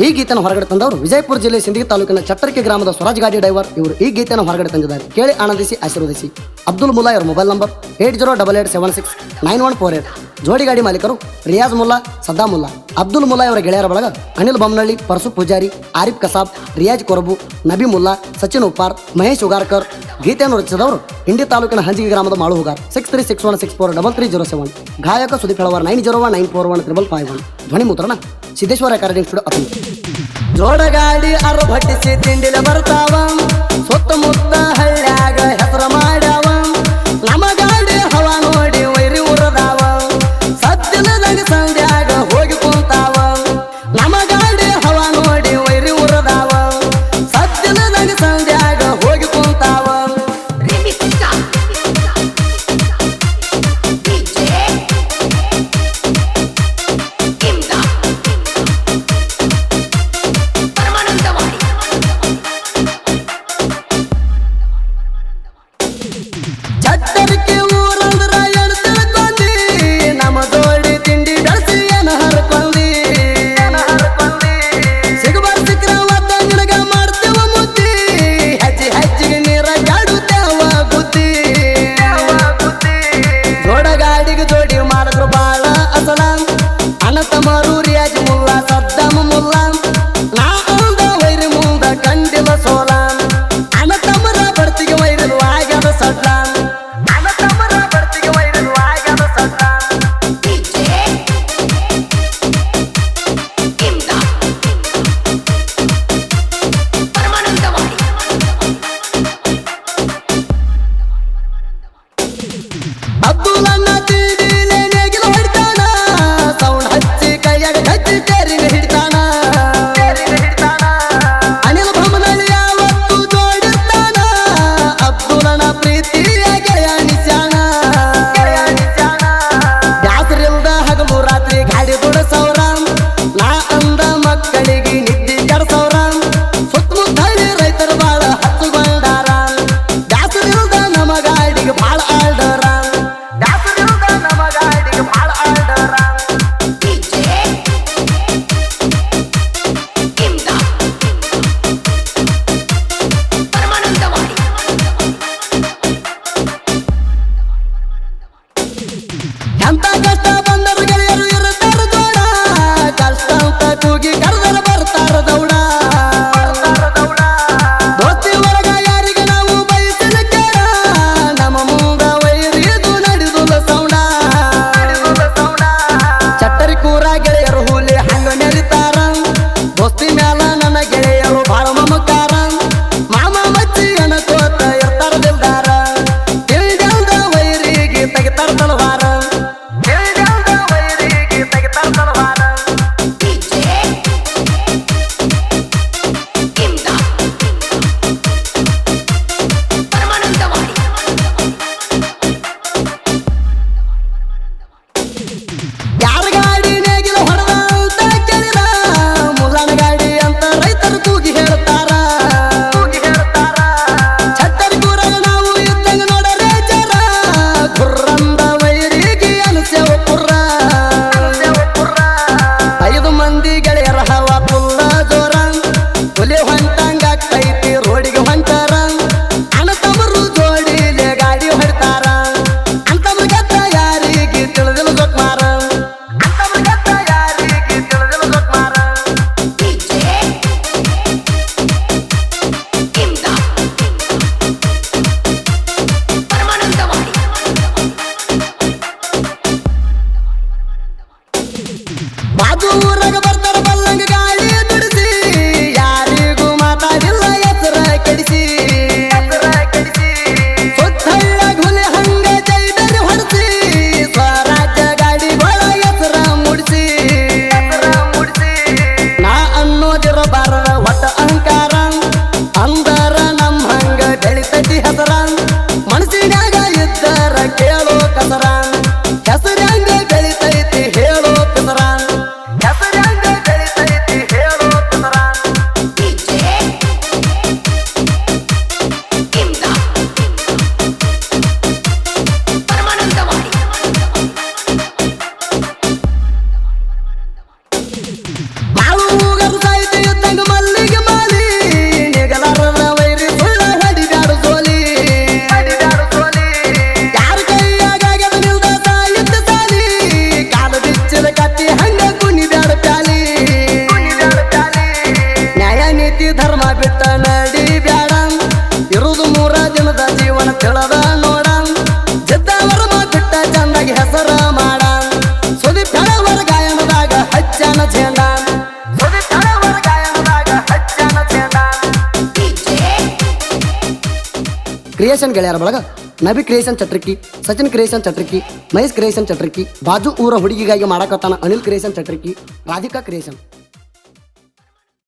ಈ ಗೀತೆಯನ್ನು ಹೊರಗಡೆ ತಂದವರು ವಿಜಯಪುರ ಜಿಲ್ಲೆ ಸಿಂದಗಿ ತಾಲೂಕಿನ ಚಟ್ಟರಿಕೆ ಗ್ರಾಮದ ಸ್ವರಾಜ್ ಗಾಡಿ ಡ್ರೈವರ್. ಇವರು ಈ ಗೀತೆಯನ್ನು ಹೊರಗಡೆ ತಂದಿದ್ದಾರೆ. ಕೇಳಿ ಆನಂದಿಸಿ ಆಶೀರ್ವದಿಸಿ. ಅಬ್ದುಲ್ ಮುಲ್ಲಾ ಇವರ ಮೊಬೈಲ್ ನಂಬರ್ 8088769148. ಜೋಡಿ ಗಾಡಿ ಮಾಲೀಕರು ರಿಯಾಜ್ ಮುಲ್ಲಾ, ಸದ್ದಾಂ ಮುಲ್ಲಾ. ಅಬ್ದುಲ್ ಮುಲ್ಲಾ ಇವರ ಗೆಳೆಯರ ಬಳಗ ಅನಿಲ್ ಬೊಮ್ಮನಹಳ್ಳಿ, ಪರಸು ಪೂಜಾರಿ, ಆರಿಫ್ ಕಸಾಬ್, ರಿಯಾಜ್ ಕೊರಬು, ನಬಿ ಮುಲ್ಲಾ, ಸಚಿನ್ ಉಪ್ಪಾರ್, ಮಹೇಶ್ ಉಗಾರ್ಕರ್. ಗೀತೆಯನ್ನು ರಚಿಸಿದವರು ಇಂಡಿ ತಾಲೂಕಿನ ಹಂಜಿಗೆ ಗ್ರಾಮದ ಮಾಳು ಹುಗಾರ್. 6361643307. ಗಾಯಕ ಸುದೀಪ್ ಹೆಳವಾರ್ 9019415551. ಧ್ವನಿ ಮುದ್ರಣ ಸಿದ್ದೇಶ್ವರ ರೆಕಾರ್ಡಿಂಗ್ ಸ್ಟುಡಿಯೋ ಅತಿ. ಜೋಡಗಾಡಿ ಅರಭಟ್ಟಿಸಿ ತಿಂಡಿಲ ಬರ್ತಾವ, ಸುತ್ತಮುತ್ತ ಹಳ್ಳ್ಯಾಗ ಹೆಸರು ಮಾಡ್ಯಾವ. ನಮ್ಮ ಗಾಡಿ ಹವಾ ನೋಡಿ ವೈರಿ ಉರದಾವ, ಸದ್ದಿನದಾಗ ಸಂಧ್ಯಾಗ ಹೋಗಿ ಕುಂತಾವ. ನಮ್ಮ ಗಾಡಿ ಹವಾ ನೋಡಿ ವೈರಿ ಉರದಾವ, ಸದ್ದಿನದಾಗ ಸಂಧ್ಯಾಗ ಹೋಗಿ ಕುಂತಾವ. ಚಟ್ಟರಿಕೆ ಊರಂದ್ರ ಎಣ್ ತಿಳ್ಕೊಂಡಿ, ನಮ್ಮ ಜೋಡಿ ತಿಂಡಿ ಬೆಳೆಸಿ ಏನ ಹರ್ಕೊಂಡಿ. ಸಿಗಬಾರ ಸಿಕ್ರ ಒತ್ತ ನಿನಗ ಮಾಡ್ತೇವ ಮುದ್ದಿ, ಹೆಜ್ಜೆ ಹೆಜ್ಜಿಗೆ ನೀರ ಜಾಡುತ್ತೇವ ಬುದ್ಧಿ. ಜೋಡಗಾಡಿಗೆ ಜೋಡಿ ಮಾಡಿದ್ರು ಬಾಳ ಅಸಲ, ಅನತಮರು ರಿಯಾಜ್ ಮುಲ್ಲಾ, ಸದ್ದಾಂ ಮುಲ್ಲಾ. ನಾ ಅಂದ ವೈರಿ ಮುಂದ ಕಂಡಿಲ್ಲ ಸೋಲ, ಅನತಮರ ಬಡ್ತಿಗೆ ವೈರಲು ಆಗ್ಯದ ಸಡ್ಲ. ಅಬ್ದುಲ್ಲಣ್ಣ ಟಿವಿಲೆ ನೇಗಿಲು ಹೊಡಿತಾನ, ಸೌಂಡ್ ಹಚ್ಚಿ ಕೈಯಾಗ ಹಚ್ಚಿ ಟೇರಿಂಗ್ ಹಿಡಿತಾನ. ಅನಿಲ್ ಬೊಮ್ಮನಹಳ್ಳಿ ಯಾವತ್ತು ಜೋಡಿರ್ತಾನ, ಅಬ್ದುಲ್ಲಣ್ಣ ಪ್ರೀತಿಯ ಗೆಳೆಯ ನಿಶಾಣ. ಬ್ಯಾಸರಿಲ್ದ ಹಗಲು ರಾತ್ರಿ ಗಾಡಿ ಬಿಡಸವ್ರ, ನಾ ಅಂದ ಮಕ್ಕಳಿಗೆ ನಿದ್ದೆ ಕೆಡಸವ್ರ. ಸುತ್ತಮುತ್ತ ಹಳ್ಳಿ ರೈತರು ಬಾಳ ಹಚ್ಚುಗೊಂಡಾರ, ಬ್ಯಾಸರಿಲ್ದ ನಮ್ಮ ಗಾಡಿಗೆ ಬಾಳ ಆಲ್ಡರ. ಎಂತ ಕಷ್ಟ ಬಂದರು ಗೆಳೆಯರು ಇರುತ್ತಾರ ಜೋಡ, ಕಷ್ಟ ಅಂತ ಕೂಗಿ ಕರೆದರ ಬರ್ತಾರ ದೌಡ. ದೋಸ್ತಿ ಹೊರಗ ಯಾರಿಗೆ ನಾವು ಬಯಸಿನ ಕೇಳ, ನಮ್ಮ ಮುಂದ ವೈರಿದು ನಡೆದುಲ ಸೌಂಡ. ಚಟ್ಟರಿ ಕೂರ ಗೆಳೆಯರು ಹುಲಿ ಹಂಗ ಮೆರಿತಾರ, ದೋಸ್ತಿ ಮ್ಯಾಲ ನನ್ನ ಗೆಳೆಯರು ಬಾಳ ಮಮಕಾರ. ಮಾಮ ಮಚ್ಚಿ ಅನಕೋತ ಇರ್ತಾರ ದಿಲ್ದಾರ, ತಿಳಿದ ವೈರಿಗೆ ತೆಗಿತಾರ ತಲವಾರ. ಕ್ರಿಯೇಷನ್ ಗೆಳೆಯರ ಬಳಗ Nabi creation Chatriki, Sachin creation Chatriki, Mahesh creation Chatriki, ಬಾಜು ಊರ ಹುಡುಗಿಗಾಗಿ ಮಾಡಕತ್ತಾನ ಅನಿಲ್ ಕ್ರಿಯೇಷನ್ ಚಟ್ರಿಕಿ, ರಾಧಿಕಾ ಕ್ರಿಯೇಷನ್.